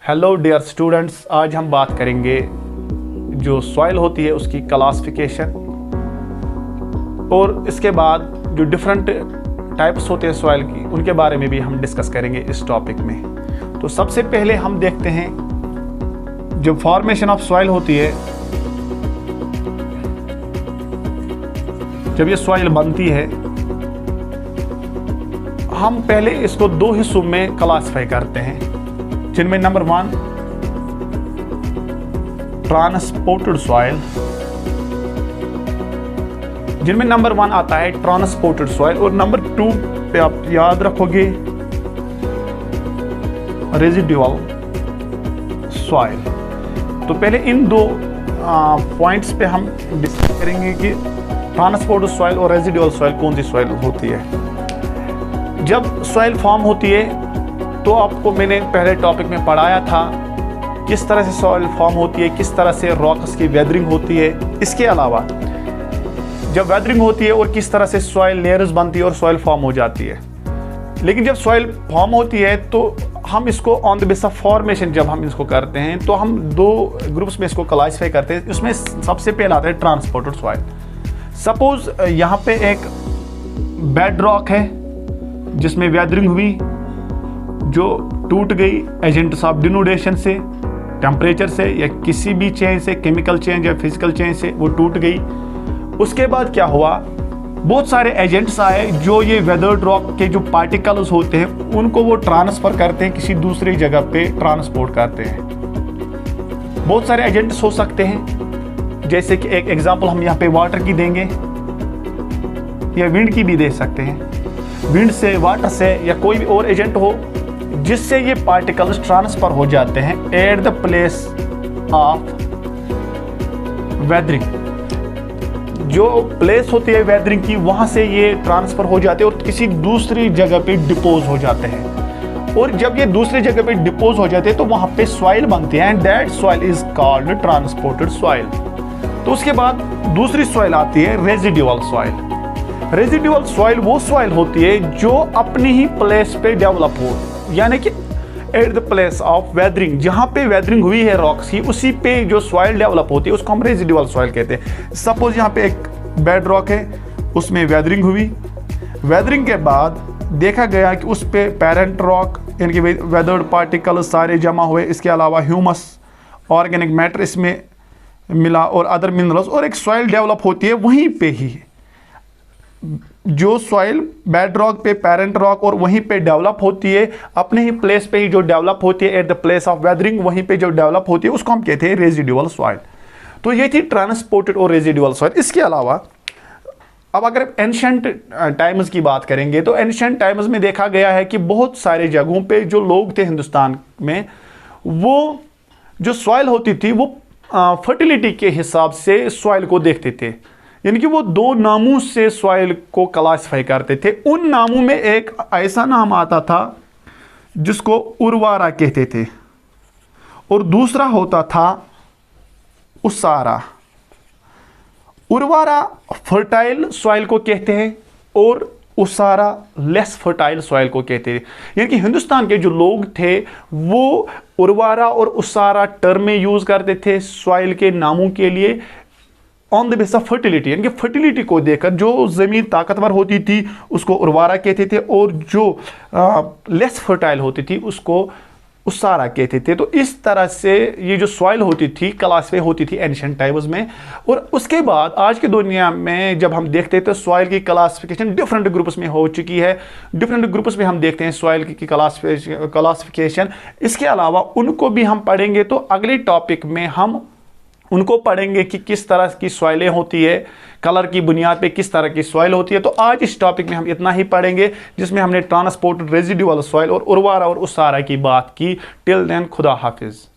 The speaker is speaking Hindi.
हेलो डियर स्टूडेंट्स, आज हम बात करेंगे जो सॉइल होती है उसकी क्लासिफिकेशन और इसके बाद जो डिफरेंट टाइप्स होते हैं सॉइल की उनके बारे में भी हम डिस्कस करेंगे इस टॉपिक में। तो सबसे पहले हम देखते हैं जो फॉर्मेशन ऑफ सॉइल होती है। जब ये सॉइल बनती है हम पहले इसको दो हिस्सों में क्लासिफाई करते हैं, जिनमें नंबर 1 ट्रांसपोर्टेड सॉइल, जिनमें नंबर 1 आता है ट्रांसपोर्टेड सॉइल, और नंबर 2 पे आप याद रखोगे रेजिडुअल सॉइल। तो पहले इन दो पॉइंट्स पे हम डिस्कस करेंगे कि ट्रांसपोर्टेड सॉइल और रेजिडुअल सॉइल कौन सी सॉइल होती है। जब सॉइल फॉर्म होती है तो आपको मैंने पहले टॉपिक में पढ़ाया था किस तरह से सॉइल फॉर्म होती है, किस तरह से रॉक्स की वेदरिंग होती है। इसके अलावा जब वेदरिंग होती है और किस तरह से सॉइल लेयर्स बनती है और सॉइल फॉर्म हो जाती है। लेकिन जब सॉइल फॉर्म होती है तो हम इसको on the base of formation जब हम इसको करते हैं तो हम दो ग्रुप्स में इसको क्लासिफाई करते हैं। उसमें सबसे पहला आता है ट्रांसपोर्टेड सॉइल। सपोज यहाँ पे एक बेड रॉक है जिसमें वेदरिंग हुई, जो टूट गई एजेंट्स ऑफ डिनोडेशन से, टेम्परेचर से या किसी भी चेंज से, केमिकल चेंज या फिजिकल चेंज से वो टूट गई। उसके बाद क्या हुआ, बहुत सारे एजेंट्स आए जो ये वेदर्ड रॉक के जो पार्टिकल्स होते हैं उनको वो ट्रांसफर करते हैं, किसी दूसरी जगह पे ट्रांसपोर्ट करते हैं। बहुत सारे एजेंट्स हो सकते हैं, जैसे कि एक एग्जांपल हम यहाँ पे वाटर की देंगे या विंड की भी दे सकते हैं। विंड से, वाटर से या कोई भी और एजेंट हो जिससे ये पार्टिकल्स ट्रांसफर हो जाते हैं at the place of weathering. जो प्लेस होती है वेदरिंग की वहां से ये ट्रांसफर हो जाते हैं और किसी दूसरी जगह पे डिपोज हो जाते हैं। और जब ये दूसरी जगह पे डिपोज हो जाते हैं तो वहां पे सॉइल बनती है and that soil is called transported soil. तो उसके बाद दूसरी सॉइल आती है रेजिडुअल सॉइल। रेजिडुअल सॉइल वो सॉइल होती है जो अपनी ही प्लेस पे डेवलप हो, यानी कि at the place of weathering, जहां पे वेदरिंग हुई है रॉक्स की उसी पे जो सॉइल डेवलप होती है उसको हम रेजिडुअल सॉइल कहते हैं। सपोज यहाँ पे एक बेड रॉक है, उसमें वेदरिंग हुई, वेदरिंग के बाद देखा गया कि उस पे पेरेंट रॉक यानी कि वेदर्ड पार्टिकल सारे जमा हुए, इसके अलावा ह्यूमस, ऑर्गेनिक मैटर इसमें मिला और अदर मिनरल्स, और एक सॉइल डेवलप होती है वहीं पे ही। जो सॉइल बेड रॉक पे पेरेंट रॉक और वहीं पे डेवलप होती है, अपने ही प्लेस पे ही जो डेवलप होती है at the place of weathering, वहीं पे जो डेवलप होती है उसको हम कहते हैं रेजिडुअल सॉइल। तो ये थी ट्रांसपोर्टेड और रेजिडुअल सॉइल। इसके अलावा अब अगर एंशिएंट टाइम्स की बात करेंगे तो एंशिएंट टाइम्स में देखा गया है कि बहुत सारे जगहों पे जो लोग थे हिंदुस्तान में, वो जो सॉइल होती थी वो फर्टिलिटी के हिसाब से सॉइल को देखते थे, यानी कि वो दो नामों से सॉइल को क्लासिफाई करते थे। उन नामों में एक ऐसा नाम आता था जिसको उर्वारा कहते थे और दूसरा होता था उसारा। उर्वारा फर्टाइल सॉइल को कहते हैं और उसारा लेस फर्टाइल सॉइल को कहते हैं। यानी कि हिंदुस्तान के जो लोग थे वो उर्वारा और उसारा टर्में यूज करते थे सॉइल के नामों के लिए on the base of fertility, यानी कि फर्टिलिटी को देखकर जो जमीन ताकतवर होती थी उसको उर्वारा कहते थे और जो लेस फर्टाइल होती थी उसको उसारा कहते थे। तो इस तरह से ये जो सॉइल होती थी क्लासिफाई होती थी एंशिएंट टाइम्स में। और उसके बाद आज की दुनिया में जब हम देखते हैं तो सॉइल की क्लासिफिकेशन डिफरेंट ग्रुप्स में हो चुकी है। डिफरेंट ग्रुप्स में हम देखते हैं सॉइल की क्लासिफिकेशन। इसके अलावा उनको भी हम पढ़ेंगे, तो अगले टॉपिक में हम उनको पढ़ेंगे कि किस तरह की सॉइलें होती है, कलर की बुनियाद पे किस तरह की सॉइल होती है। तो आज इस टॉपिक में हम इतना ही पढ़ेंगे जिसमें हमने ट्रांसपोर्टेड, रेजिडुअल सॉइल और उर्वारा और उसारा की बात की। टिल देन खुदा हाफिज।